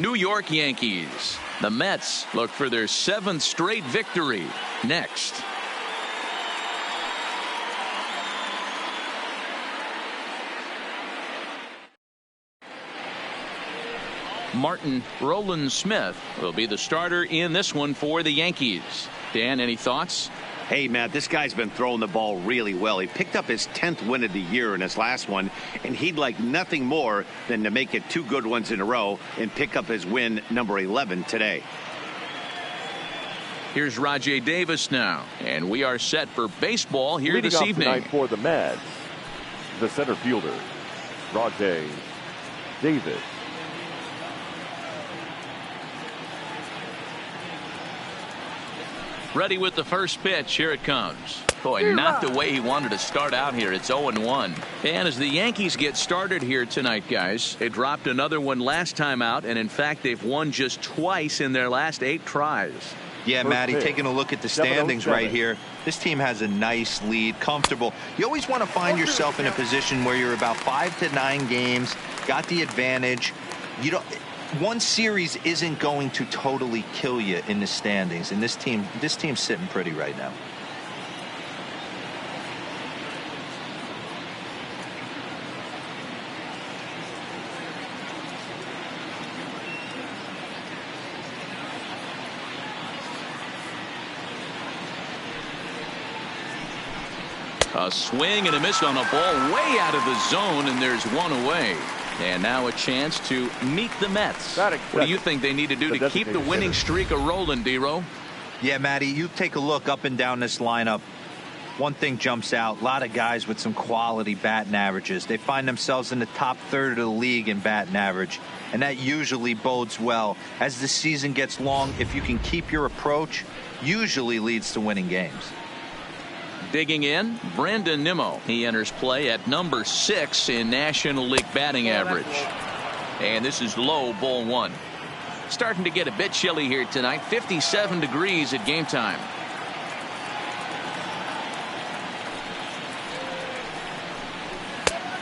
New York Yankees. The Mets look for their 7th straight victory next. Martin Roland Smith will be the starter in this one for the Yankees. Dan, any thoughts? Hey, Matt, this guy's been throwing the ball really well. He picked up his 10th win of the year in his last one, and he'd like nothing more than to make it 2 good ones in a row and pick up his win number 11 today. Here's Rajay Davis now, and we are set for baseball here Leading this off evening. Tonight for the Mets, the center fielder, Rajay Davis. Ready with the first pitch. Here it comes. Boy, not the way he wanted to start out here. It's 0-1. And as the Yankees get started here tonight, guys, they dropped another one last time out, and in fact, they've won just twice in their last 8 tries. Yeah, Matty, taking a look at the standings right here. This team has a nice lead, comfortable. You always want to find yourself in a position where you're about 5 to 9 games, got the advantage. You don't. One series isn't going to totally kill you in the standings, and this team's sitting pretty right now. A swing and a miss on a ball way out of the zone, and there's one away. And now a chance to meet the Mets. What do you think they need to do to keep the winning streak a-rolling, D-Row? Yeah, Matty, you take a look up and down this lineup. One thing jumps out. A lot of guys with some quality batting averages. They find themselves in the top third of the league in batting average, and that usually bodes well. As the season gets long, if you can keep your approach, usually leads to winning games. Digging in, Brandon Nimmo. He enters play at number 6 in National League batting average. And this is low, ball 1. Starting to get a bit chilly here tonight. 57 degrees at game time.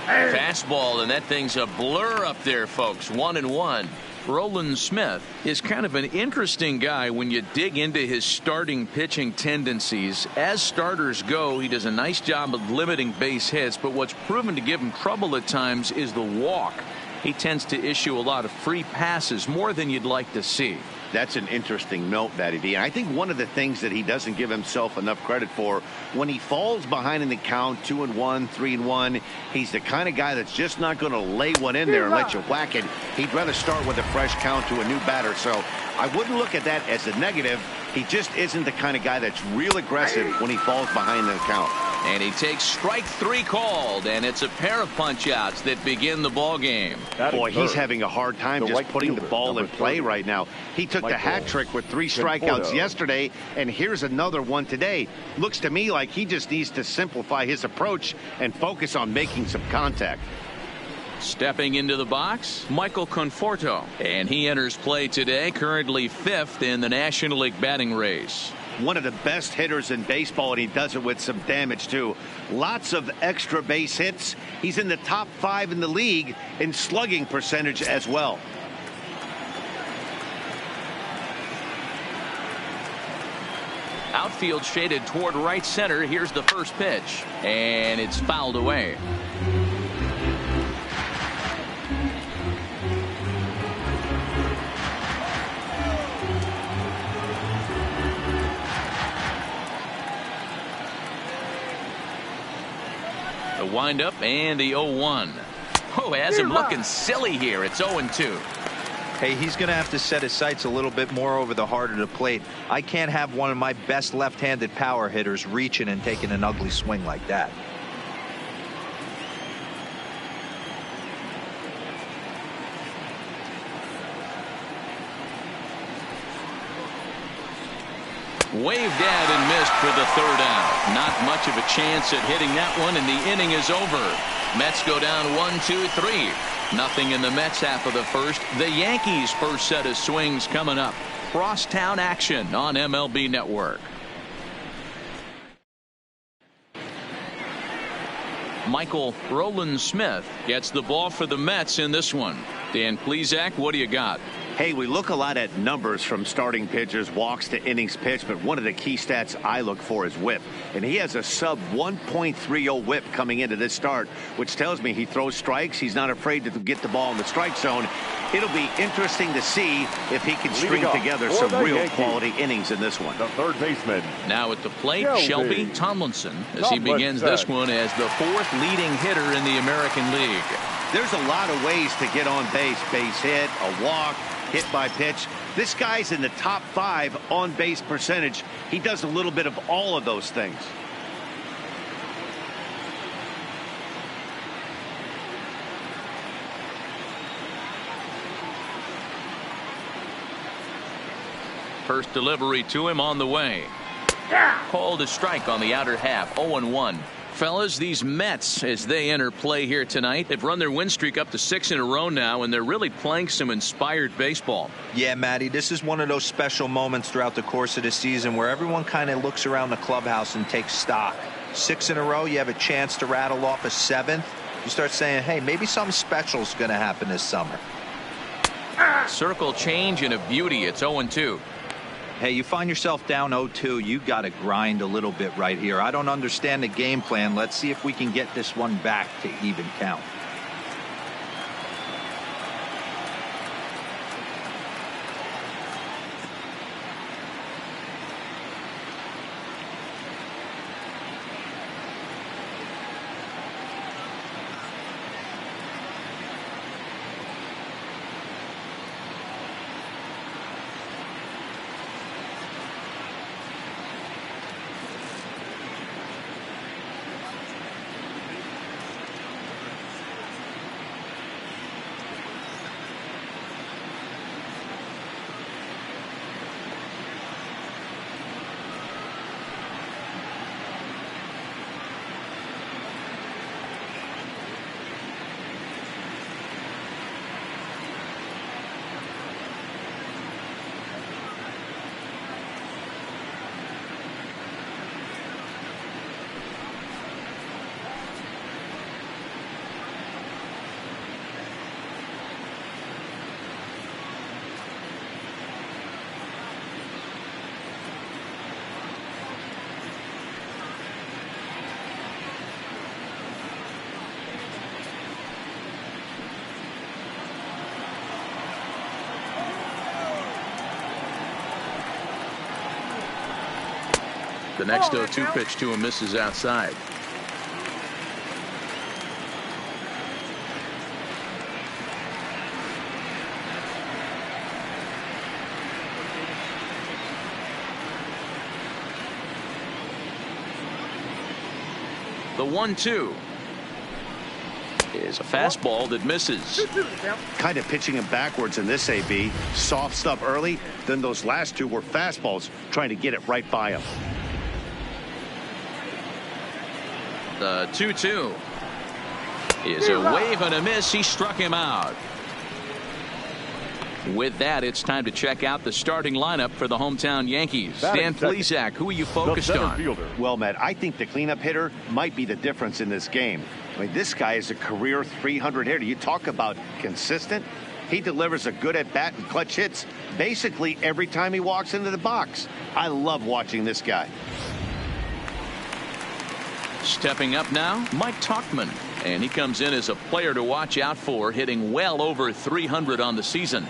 Fastball, and that thing's a blur up there, folks. 1-1. Roland Smith is kind of an interesting guy when you dig into his starting pitching tendencies. As starters go, he does a nice job of limiting base hits, but what's proven to give him trouble at times is the walk. He tends to issue a lot of free passes, more than you'd like to see. That's an interesting note, Matty D. And I think one of the things that he doesn't give himself enough credit for, when he falls behind in the count, 2-1, 3-1, he's the kind of guy that's just not going to lay one in there and let you whack it. He'd rather start with a fresh count to a new batter. So I wouldn't look at that as a negative. He just isn't the kind of guy that's real aggressive when he falls behind in the count. And he takes strike 3 called, and it's a pair of punch-outs that begin the ball game. Boy, he's having a hard time just putting the ball in play right now. He took the hat trick with 3 strikeouts yesterday, and here's another one today. Looks to me like he just needs to simplify his approach and focus on making some contact. Stepping into the box, Michael Conforto, and he enters play today, currently 5th in the National League batting race. One of the best hitters in baseball, and he does it with some damage too. Lots of extra base hits. He's in the top 5 in the league in slugging percentage as well. Outfield shaded toward right center. Here's the first pitch, and it's fouled away. The windup and the 0-1. Oh, has him looking silly here. It's 0-2. Hey, he's going to have to set his sights a little bit more over the heart of the plate. I can't have one of my best left-handed power hitters reaching and taking an ugly swing like that. Waved at and missed for the 3rd out. Not much of a chance at hitting that one, and the inning is over. Mets go down 1-2-3. Nothing in the Mets half of the first. The Yankees' first set of swings coming up. Crosstown action on MLB Network. Michael Roland Smith gets the ball for the Mets in this one. Dan Plesac, what do you got? Hey, we look a lot at numbers from starting pitchers, walks to innings pitched, but one of the key stats I look for is whip. And he has a sub 1.30 whip coming into this start, which tells me he throws strikes. He's not afraid to get the ball in the strike zone. It'll be interesting to see if he can string together some real quality innings in this one. The third baseman. Now at the plate, Shelby Tomlinson, as he begins this one as the 4th leading hitter in the American League. There's a lot of ways to get on base. Base hit, a walk, hit by pitch. This guy's in the top 5 on base percentage. He does a little bit of all of those things. First delivery to him on the way. Called a strike on the outer half. 0-1. Fellas, these Mets, as they enter play here tonight, they've run their win streak up to 6 in a row now, and they're really playing some inspired baseball. Yeah, Matty, this is one of those special moments throughout the course of the season where everyone kind of looks around the clubhouse and takes stock. 6 in a row, you have a chance to rattle off a 7th. You start saying, hey, maybe something special is going to happen this summer. Circle change and a beauty. It's 0-2. Hey, you find yourself down 0-2, you got to grind a little bit right here. I don't understand the game plan. Let's see if we can get this one back to even count. The next 0-2 pitch to him misses outside. The 1-2 is a fastball that misses. Kind of pitching him backwards in this AB. Soft stuff early, then those last 2 were fastballs trying to get it right by him. The 2-2 is a wave and a miss. He struck him out. With that, it's time to check out the starting lineup for the hometown Yankees. Dan Plesac, who are you focused on? Well, Matt, I think the cleanup hitter might be the difference in this game. I mean, this guy is a career 300 hitter. You talk about consistent. He delivers a good at-bat and clutch hits basically every time he walks into the box. I love watching this guy. Stepping up now, Mike Tauchman, and he comes in as a player to watch out for, hitting well over 300 on the season.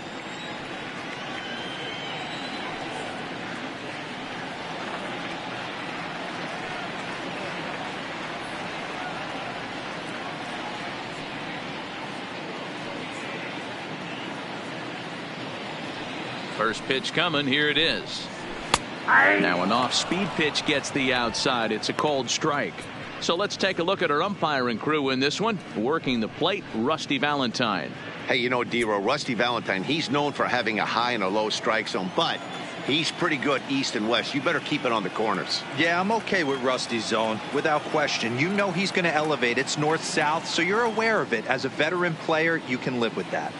First pitch coming. Here it is. Now an off-speed pitch gets the outside. It's a called strike. So let's take a look at our umpiring crew in this one. Working the plate, Rusty Valentine. Hey, you know, D-Row, Rusty Valentine, he's known for having a high and a low strike zone, but he's pretty good east and west. You better keep it on the corners. Yeah, I'm okay with Rusty's zone, without question. You know he's going to elevate. It's north-south, so you're aware of it. As a veteran player, you can live with that.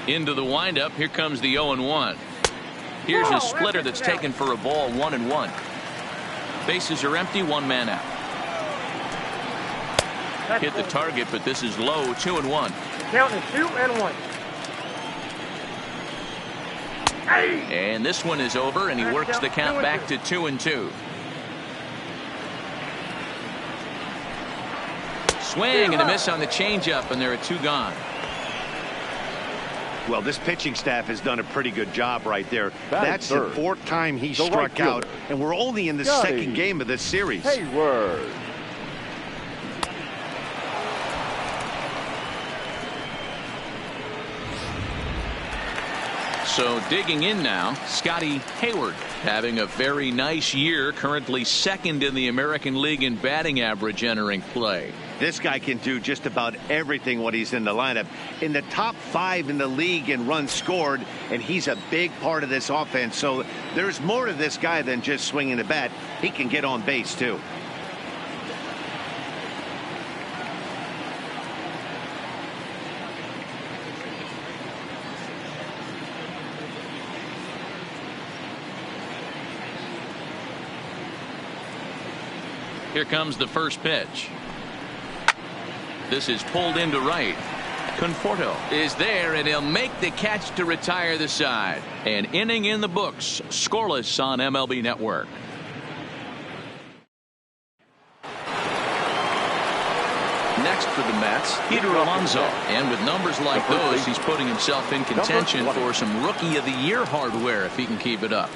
Into the windup. Here comes the 0-1. Here's a splitter that's taken for a ball. 1-1. Bases are empty. 1 man out. Hit the target, but this is low. 2-1. Count is 2-1. And this one is over, and he works the count back to 2-2. Swing and a miss on the changeup, and there are 2 gone. Well, this pitching staff has done a pretty good job right there. That's the 4th time he struck right out, fielder. and we're only in the 2nd game of this series. Hayward. So digging in now, Scotty Hayward having a very nice year, currently 2nd in the American League in batting average entering play. This guy can do just about everything when he's in the lineup. In the top 5 in the league in runs scored, and he's a big part of this offense. So there's more to this guy than just swinging the bat. He can get on base, too. Here comes the first pitch. This is pulled into right. Conforto is there, and he'll make the catch to retire the side. An inning in the books, scoreless on MLB Network. Next for the Mets, Peter Alonso. And with numbers like those, he's putting himself in contention for some Rookie of the Year hardware if he can keep it up.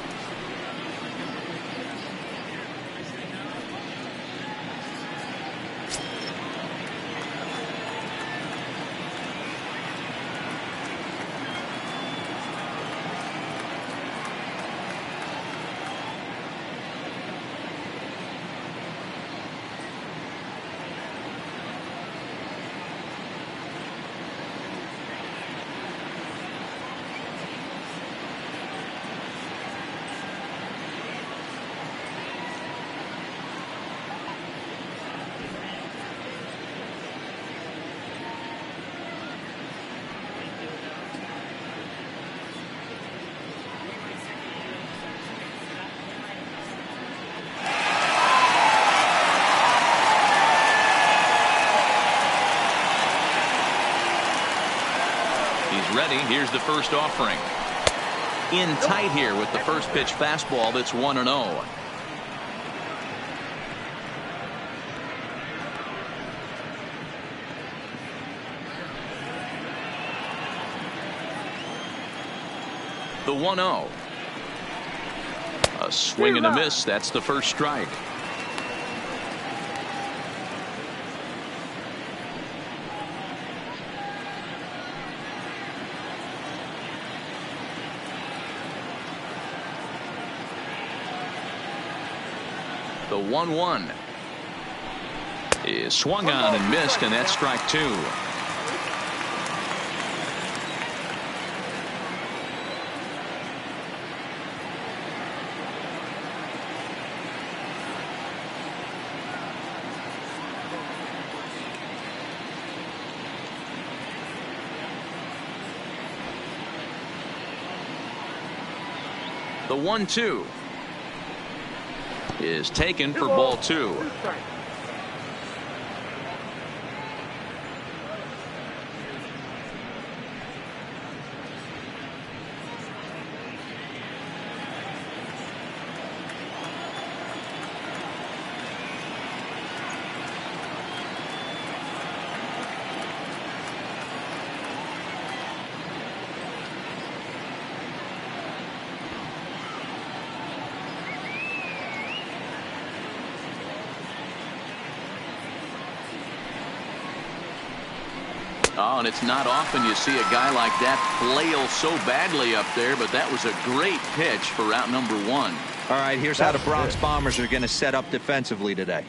Ready. Here's the first offering. In tight here with the first pitch fastball that's 1-0. The 1-0. A swing and a miss. That's the first strike. The 1-1 is swung on and missed, and that's strike 2. The 1-2 is taken for ball 2. Oh, and it's not often you see a guy like that flail so badly up there, but that was a great pitch for route number 1. All right, here's how the Bronx Bombers are going to set up defensively today.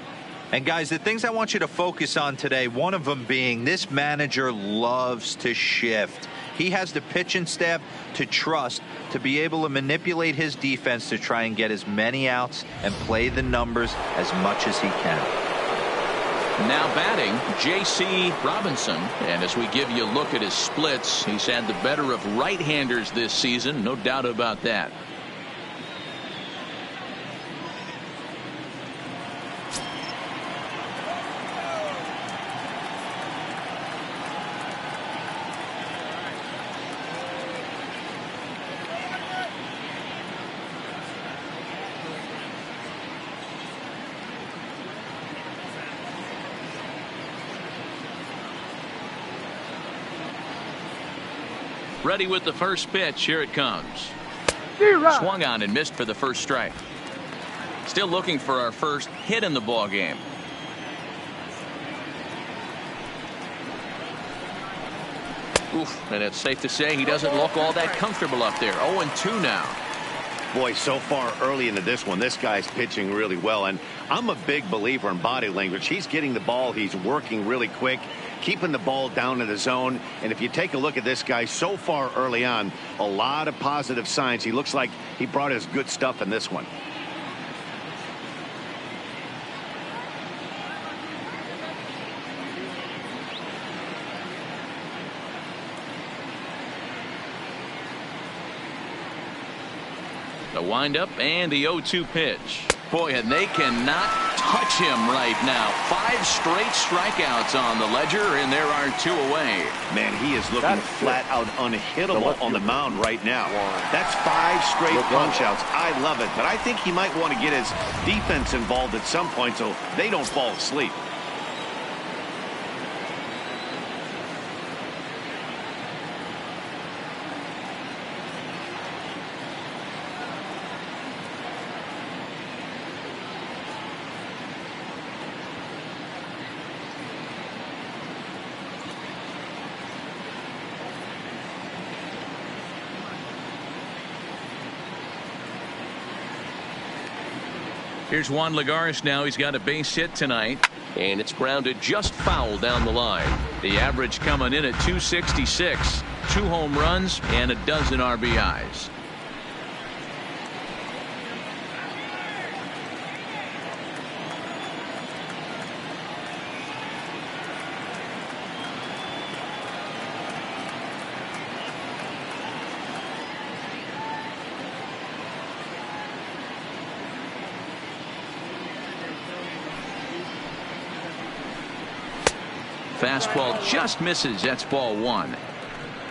And guys, the things I want you to focus on today, one of them being this manager loves to shift. He has the pitching staff to trust to be able to manipulate his defense to try and get as many outs and play the numbers as much as he can. Now batting, J.C. Robinson. And as we give you a look at his splits, he's had the better of right-handers this season, no doubt about that. Ready with the first pitch. Here it comes. Swung on and missed for the first strike. Still looking for our first hit in the ball game. Oof, and it's safe to say he doesn't look all that comfortable up there. 0-2 now. Boy, so far early into this one, this guy's pitching really well, and I'm a big believer in body language. He's getting the ball, he's working really quick, keeping the ball down in the zone, and if you take a look at this guy so far early on, a lot of positive signs. He looks like he brought his good stuff in this one. The windup and the 0-2 pitch. Boy, and they cannot touch him right now. 5 straight strikeouts on the ledger, and there are 2 away. Man, he is looking flat out unhittable on the mound right now. That's 5 straight punch-outs. I love it, but I think he might want to get his defense involved at some point so they don't fall asleep. Here's Juan Lagares now. He's got a base hit tonight, and it's grounded just foul down the line. The average coming in at 266, 2 home runs and a dozen RBIs. Fastball just misses. That's ball 1.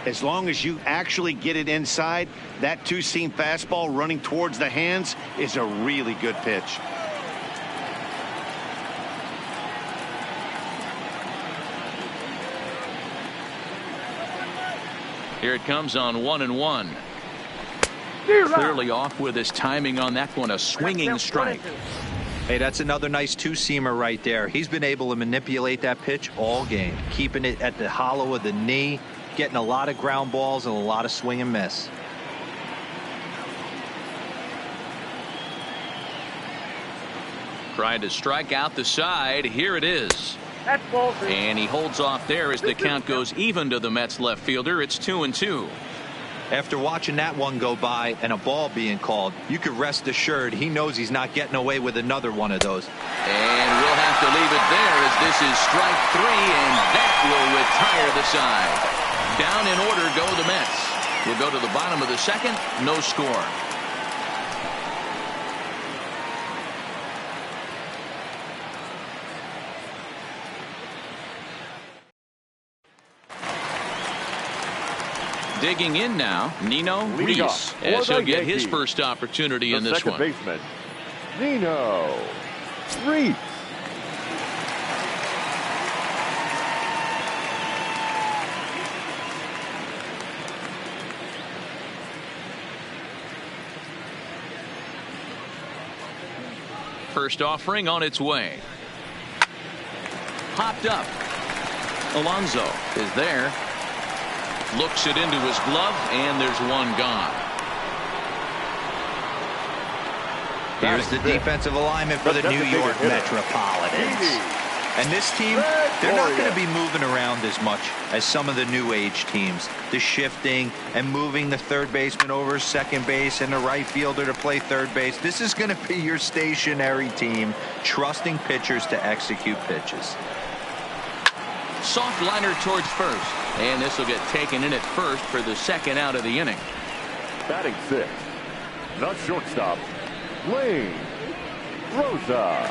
As long as you actually get it inside, that 2-seam fastball running towards the hands is a really good pitch. Here it comes on 1-1. Clearly off with his timing on that one. A swinging strike. Hey, that's another nice 2-seamer right there. He's been able to manipulate that pitch all game, keeping it at the hollow of the knee, getting a lot of ground balls and a lot of swing and miss. Trying to strike out the side. Here it is. And he holds off there as the count goes even to the Mets left fielder. It's 2-2. After watching that one go by and a ball being called, you could rest assured he knows he's not getting away with another one of those. And we'll have to leave it there as this is strike 3, and that will retire the side. Down in order go the Mets. We'll go to the bottom of the second. No score. Digging in now, Nino Reese, as he'll get his first opportunity in this one. Second baseman, Nino Reese. First offering on its way. Popped up. Alonso is there. Looks it into his glove, and there's one gone. Here's the defensive alignment for the New York Metropolitans. And this team, they're not going to be moving around as much as some of the new age teams. The shifting and moving the third baseman over second base and the right fielder to play third base. This is going to be your stationary team, trusting pitchers to execute pitches. Soft liner towards first, and this will get taken in at first for the second out of the inning. Batting 6, the shortstop, Lane Rosa.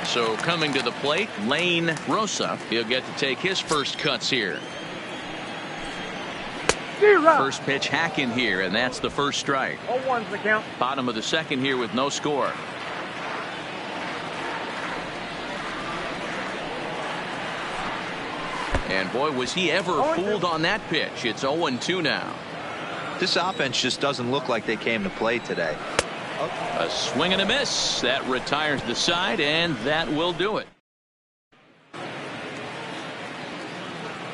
So coming to the plate, Lane Rosa. He'll get to take his first cuts here. First pitch hack in here, and that's the first strike. 0-1's the count. Bottom of the second here with no score. And boy, was he ever fooled on that pitch. It's 0-2 now. This offense just doesn't look like they came to play today. A swing and a miss. That retires the side, and that will do it.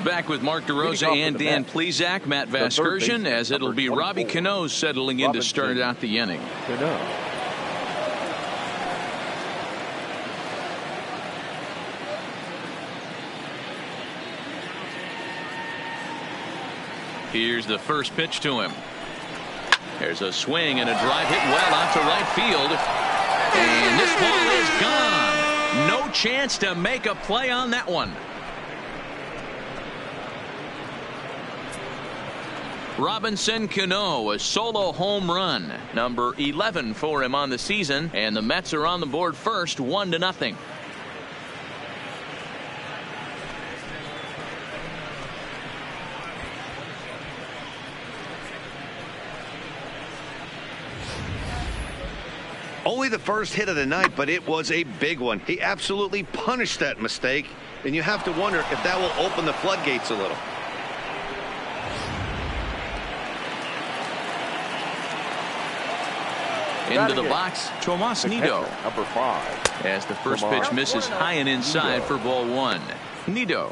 Back with Mark DeRosa and Dan Plesac, Matt Vasgersian, as it'll be Robbie Cano settling in to start out the inning. Here's the first pitch to him. There's a swing and a drive hit well out to right field. And this ball is gone. No chance to make a play on that one. Robinson Cano, a solo home run. Number 11 for him on the season. And the Mets are on the board first, 1-0. Only the first hit of the night, but it was a big one. He absolutely punished that mistake, and you have to wonder if that will open the floodgates a little. Into the box, Tomas Nido. Number 5. As the first pitch misses high and inside for ball 1. Nido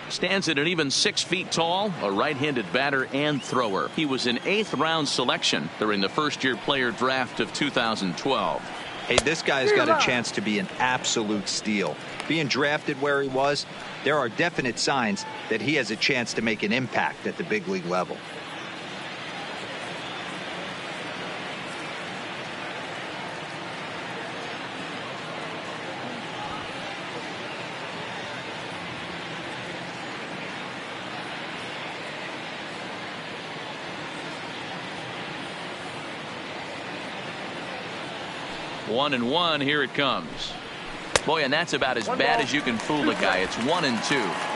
stands at an even 6 feet tall, a right-handed batter and thrower. He was an 8th round selection during the first-year player draft of 2012. Hey, this guy's got a chance to be an absolute steal. Being drafted where he was, there are definite signs that he has a chance to make an impact at the big league level. One and one, here it comes. Boy, and that's about as bad as you can fool a guy. It's 1-2.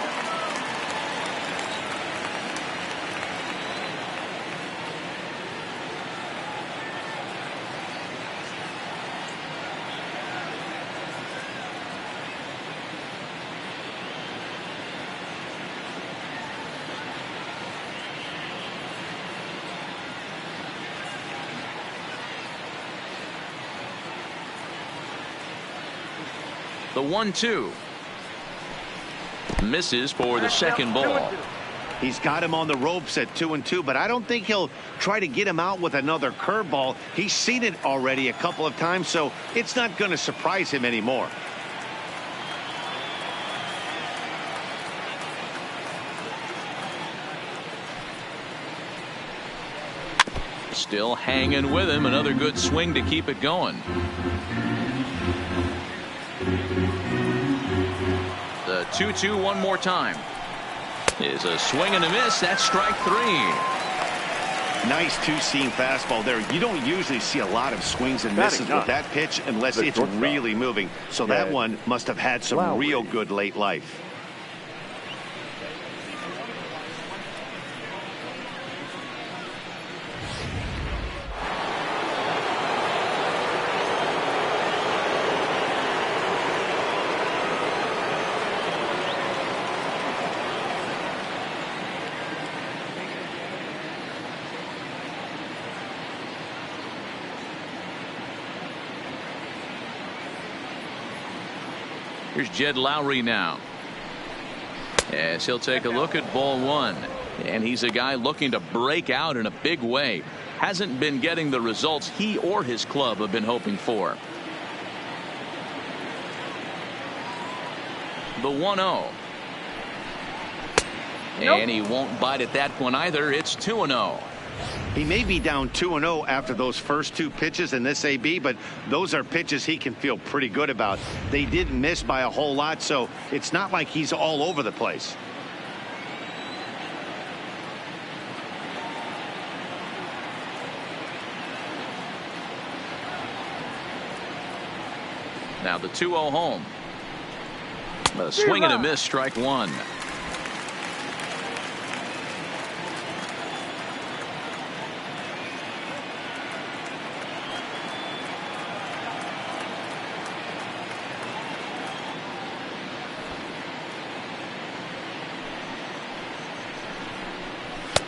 The 1-2 misses for the second ball. He's got him on the ropes at 2-2, but I don't think he'll try to get him out with another curveball. He's seen it already a couple of times, so it's not going to surprise him anymore. Still hanging with him. Another good swing to keep it going. The 2-2 one more time. Is a swing and a miss. That's strike 3. Nice two-seam fastball there. You don't usually see a lot of swings and misses with that pitch unless it's really moving. So that one must have had some real good late life. Here's Jed Lowry now, as he'll take a look at ball 1. And he's a guy looking to break out in a big way. Hasn't been getting the results he or his club have been hoping for. The 1-0. And he won't bite at that one either. It's 2-0. He may be down 2-0 after those first 2 pitches in this AB, but those are pitches he can feel pretty good about. They didn't miss by a whole lot, so it's not like he's all over the place. Now the 2-0 home. A swing and a miss, strike 1.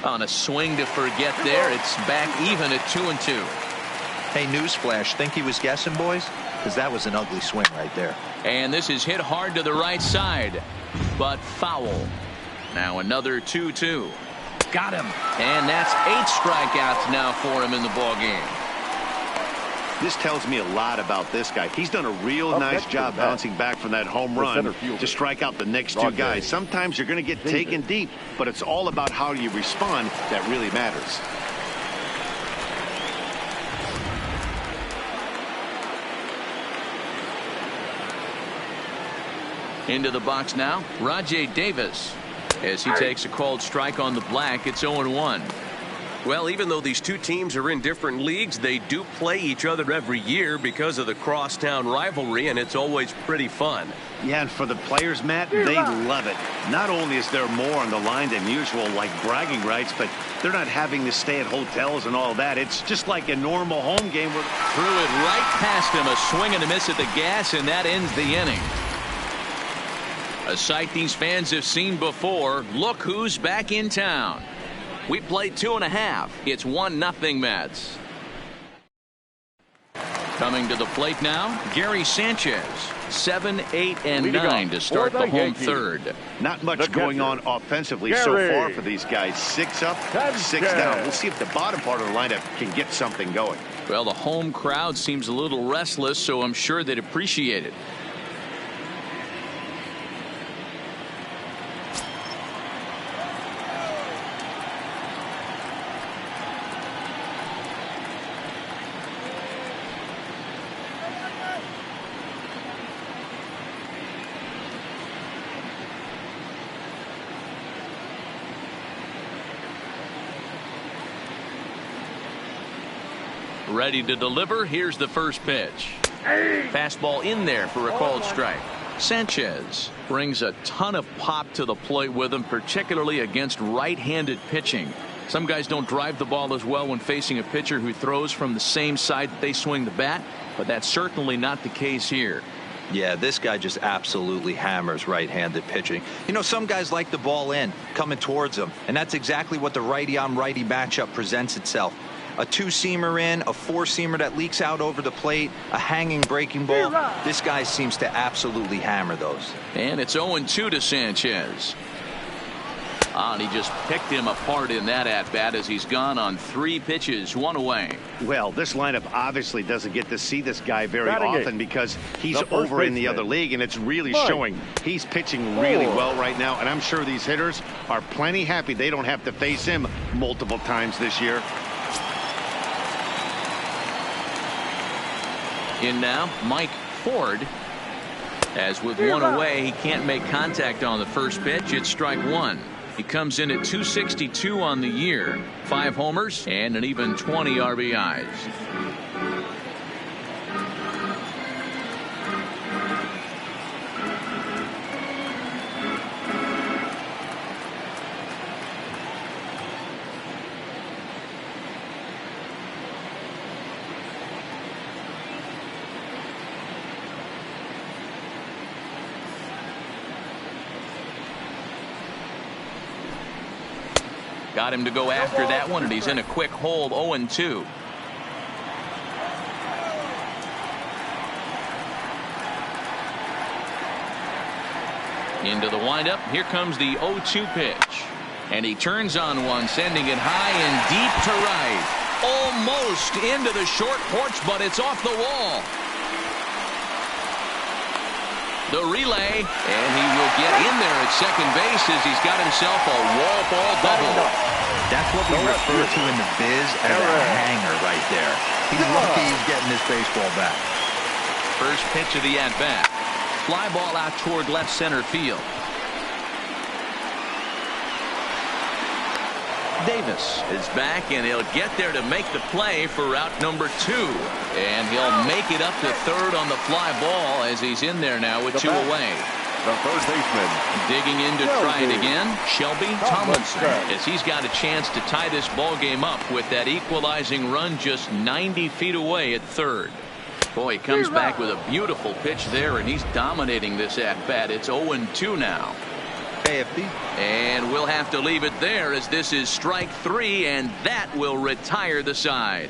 On a swing to forget there, it's back even at 2-2. Hey, newsflash, think he was guessing, boys? Because that was an ugly swing right there. And this is hit hard to the right side, but foul. Now another 2-2. Got him. And that's 8 strikeouts now for him in the ball game. This tells me a lot about this guy. He's done a real nice job bouncing back from that home run to strike out the next 2 guys. Sometimes you're going to get taken deep, but it's all about how you respond that really matters. Into the box now, Rajai Davis. As he takes a called strike on the black, it's 0-1. Well, even though these two teams are in different leagues, they do play each other every year because of the crosstown rivalry, and it's always pretty fun. Yeah, and for the players, Matt, they love it. Not only is there more on the line than usual, like bragging rights, but they're not having to stay at hotels and all that. It's just like a normal home game. Threw it right past him, a swing and a miss at the gas, and that ends the inning. A sight these fans have seen before. Look who's back in town. We played 2.5. It's 1-0 Mets. Coming to the plate now, Gary Sanchez. 7, 8, and 9 to start the home third. Not much going on offensively so far for these guys. 6 up, 6 down. We'll see if the bottom part of the lineup can get something going. Well, the home crowd seems a little restless, so I'm sure they'd appreciate it. Ready to deliver. Here's the first pitch. Fastball in there for a called strike. Sanchez brings a ton of pop to the plate with him, particularly against right-handed pitching. Some guys don't drive the ball as well when facing a pitcher who throws from the same side that they swing the bat, but that's certainly not the case here. Yeah, this guy just absolutely hammers right-handed pitching. You know, some guys like the ball in, coming towards them, and that's exactly what the righty-on-righty matchup presents itself. A 2-seamer in, a 4-seamer that leaks out over the plate, a hanging breaking ball. This guy seems to absolutely hammer those. And it's 0-2 to Sanchez. And he just picked him apart in that at-bat as he's gone on 3 pitches, 1 away. Well, this lineup obviously doesn't get to see this guy very often because he's over in the other league, and it's really showing. He's pitching really well right now, and I'm sure these hitters are plenty happy they don't have to face him multiple times this year. In now, Mike Ford. As with 1 away, he can't make contact on the first pitch. It's strike 1. He comes in at 262 on the year. 5 homers and an even 20 RBIs. Got him to go after that one, and he's in a quick hole, 0-2. Into the windup. Here comes the 0-2 pitch. And he turns on one, sending it high and deep to right. Almost into the short porch, but it's off the wall. The relay, and he will get in there at second base as he's got himself a wall ball double. That's what we refer to in the biz as a hanger right there. He's lucky he's getting his baseball back. First pitch of the at-bat. Fly ball out toward left center field. Davis is back, and he'll get there to make the play for route number 2. And he'll make it up to third on the fly ball as he's in there now with 2 away. The third baseman. Digging in to try it again, Shelby Tomlinson, as he's got a chance to tie this ball game up with that equalizing run just 90 feet away at third. Boy, he comes back with a beautiful pitch there, and he's dominating this at-bat. It's 0-2 now. safety. And we'll have to leave it there as this is strike 3, and that will retire the side.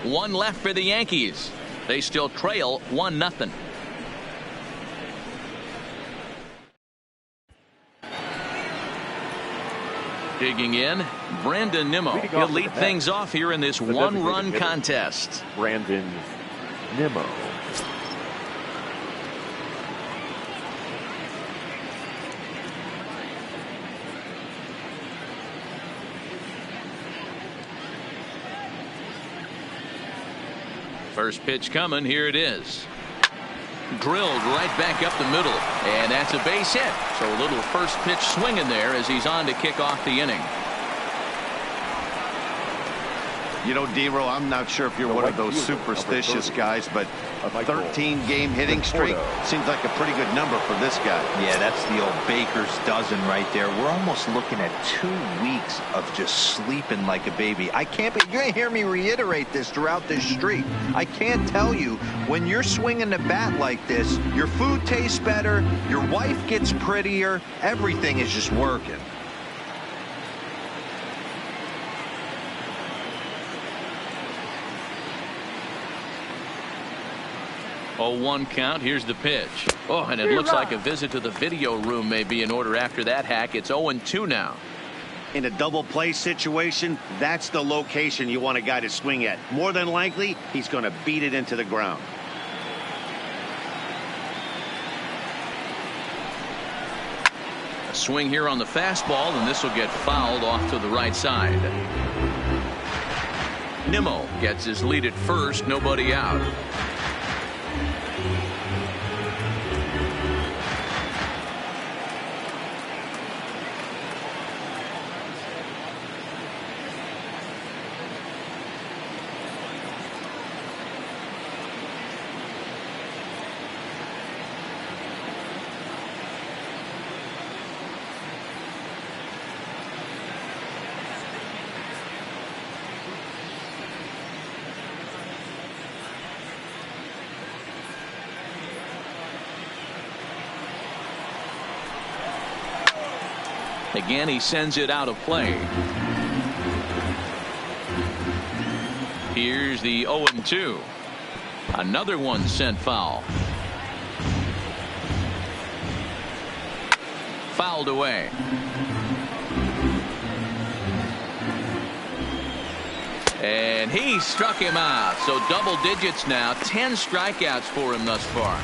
One left for the Yankees. They still trail 1-0. Digging in, Brandon Nimmo. He'll lead things off here in this one-run contest. Brandon Nimmo. First pitch coming. Here it is. Drilled right back up the middle, and that's a base hit. So a little first pitch swing in there as he's on to kick off the inning. You know, D-Row, I'm not sure if you're one of those superstitious guys, but a 13-game hitting streak seems like a pretty good number for this guy. Yeah, that's the old baker's dozen right there. We're almost looking at 2 weeks of just sleeping like a baby. You're going to hear me reiterate this throughout this streak. I can't tell you, when you're swinging the bat like this, your food tastes better, your wife gets prettier, everything is just working. 0-1 count. Here's the pitch. Oh, and it looks like a visit to the video room may be in order after that hack. It's 0-2 now. In a double play situation, that's the location you want a guy to swing at. More than likely, he's going to beat it into the ground. A swing here on the fastball, and this will get fouled off to the right side. Nimmo gets his lead at first, nobody out. Again, he sends it out of play. Here's the 0-2. Another one sent foul. Fouled away. And he struck him out. So double digits now. 10 strikeouts for him thus far.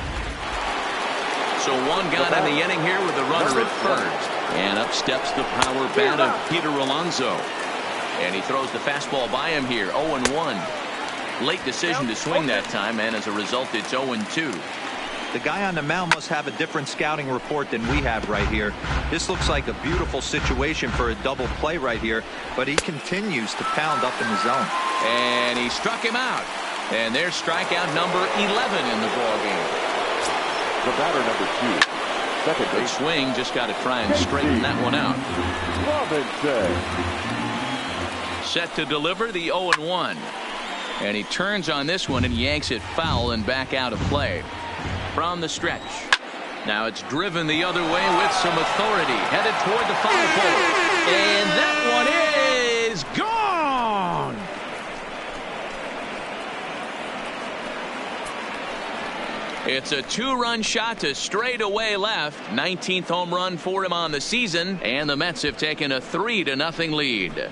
So one got in the inning here with a runner at first. And up steps the power bat of Peter Alonso. And he throws the fastball by him here. 0-1. Late decision to swing that time, and as a result, it's 0-2. The guy on the mound must have a different scouting report than we have right here. This looks like a beautiful situation for a double play right here, but he continues to pound up in the zone. And he struck him out. And there's strikeout number 11 in the ballgame. The batter number 2. Second Good swing, just got to try and straighten that one out. Set to deliver the 0-1. And he turns on this one and yanks it foul and back out of play. From the stretch. Now it's driven the other way with some authority. Headed toward the foul pole. And that one is gone. It's a 2-run shot to straightaway left. 19th home run for him on the season, and the Mets have taken a 3-0 lead.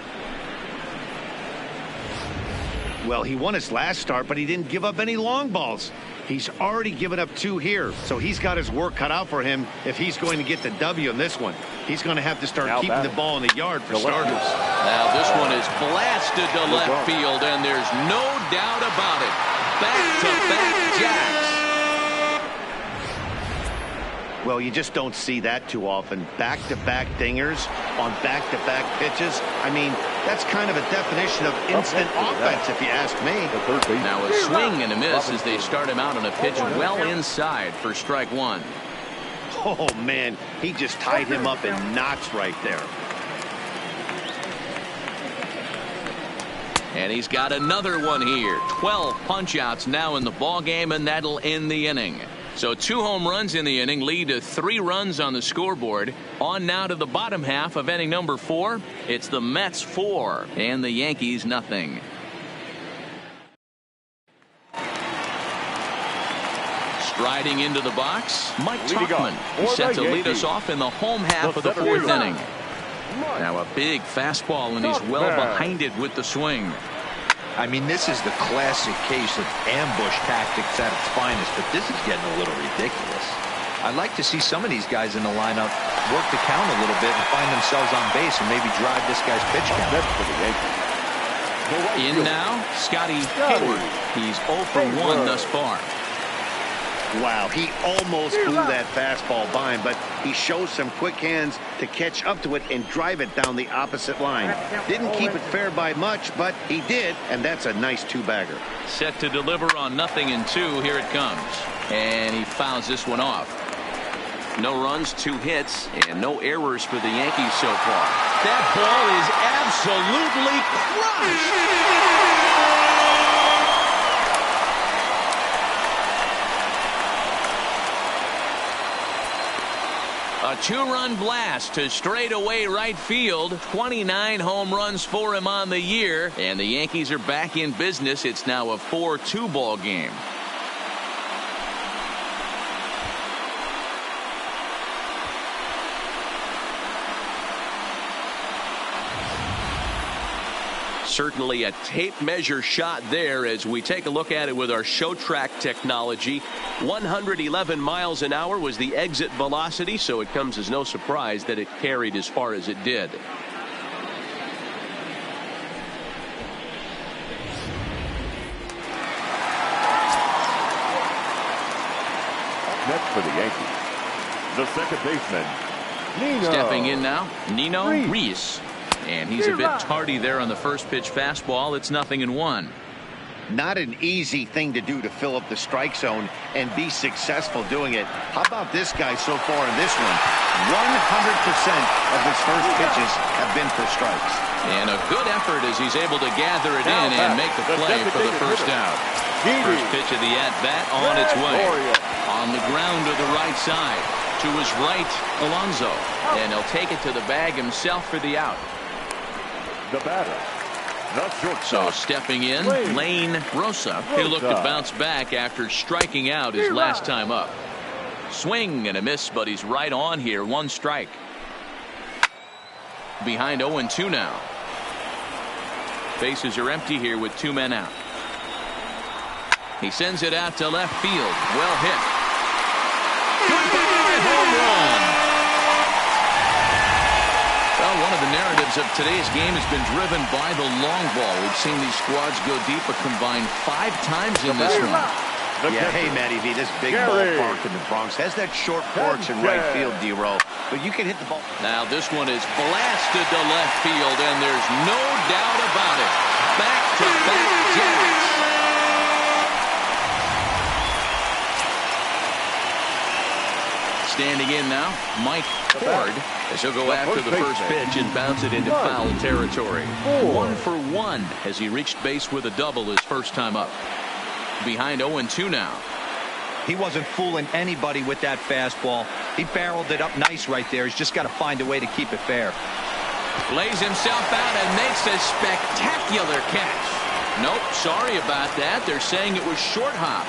Well, he won his last start, but he didn't give up any long balls. He's already given up 2 here, so he's got his work cut out for him if he's going to get the W in this one. He's going to have to start keeping the ball in the yard for starters. Now this one is blasted to left field, and there's no doubt about it. Back-to-back jacks. Well, you just don't see that too often. Back-to-back dingers on back-to-back pitches. I mean, that's kind of a definition of instant offense, if you ask me. Now a swing and a miss as they start him out on a pitch well inside for strike 1. Oh, man, he just tied him up in knots right there. And he's got another one here. 12 punch-outs now in the ballgame, and that'll end the inning. So 2 home runs in the inning lead to 3 runs on the scoreboard. On now to the bottom half of inning number 4. It's the Mets 4 and the Yankees nothing. Striding into the box, Mike Tauchman. He's set to lead us off in the home half of the 4th inning. Now a big fastball, and he's well behind it with the swing. I mean, this is the classic case of ambush tactics at its finest, but this is getting a little ridiculous. I'd like to see some of these guys in the lineup work the count a little bit and find themselves on base and maybe drive this guy's pitch count. In now, Scotty Hayward. He's 0 for 1 thus far. Wow, he almost blew that fastball by him, but he shows some quick hands to catch up to it and drive it down the opposite line. Didn't keep it fair by much, but he did, and that's a nice 2-bagger. Set to deliver on 0-2. Here it comes. And he fouls this one off. No runs, 2 hits, and no errors for the Yankees so far. That ball is absolutely crushed. A 2-run blast to straightaway right field. 29 home runs for him on the year. And the Yankees are back in business. It's now a 4-2 ball game. Certainly a tape measure shot there as we take a look at it with our show track technology. 111 miles an hour was the exit velocity, so it comes as no surprise that it carried as far as it did. Next for the Yankees, the second baseman, Nino. Stepping in now, Nino Reese. And he's a bit tardy there on the first pitch fastball. It's 0-1. Not an easy thing to do to fill up the strike zone and be successful doing it. How about this guy so far in this one? 100% of his first pitches have been for strikes. And a good effort as he's able to gather it in and make the play for the first out. First pitch of the at-bat on its way. On the ground to the right side. To his right, Alonso. And he'll take it to the bag himself for the out. The batter, the shortstop. So stepping in, Lane Rosa. He'll look to bounce back after striking out his last time up. Swing and a miss, but he's right on here. 1 strike. Behind 0-2 now. Bases are empty here with 2 men out. He sends it out to left field. Well hit. Goodbye, home run. Well, one of the narratives of today's game has been driven by the long ball. We've seen these squads go deep a combined 5 times in this one. Yeah, hey, MLBThe, this big ballpark in the Bronx has that short porch in right field, D-Row. But you can hit the ball. Now this one is blasted to left field, and there's no doubt about it. Back-to-back jacks. Standing in now, Mike Ford, as he'll go after the first pitch and bounce it into foul territory. 1 for 1 as he reached base with a double his first time up. Behind 0-2 now. He wasn't fooling anybody with that fastball. He barreled it up nice right there. He's just got to find a way to keep it fair. Lays himself out and makes a spectacular catch. Nope, sorry about that. They're saying it was short hop.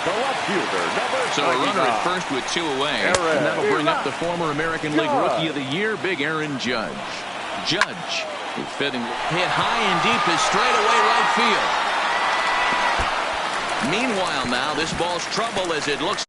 The left fielder, number So a runner at first with 2 away. And that'll bring up the former American League Rookie of the Year, Big Aaron Judge. Judge, who hit high and deep is straightaway right field. Meanwhile now, this ball's trouble as it looks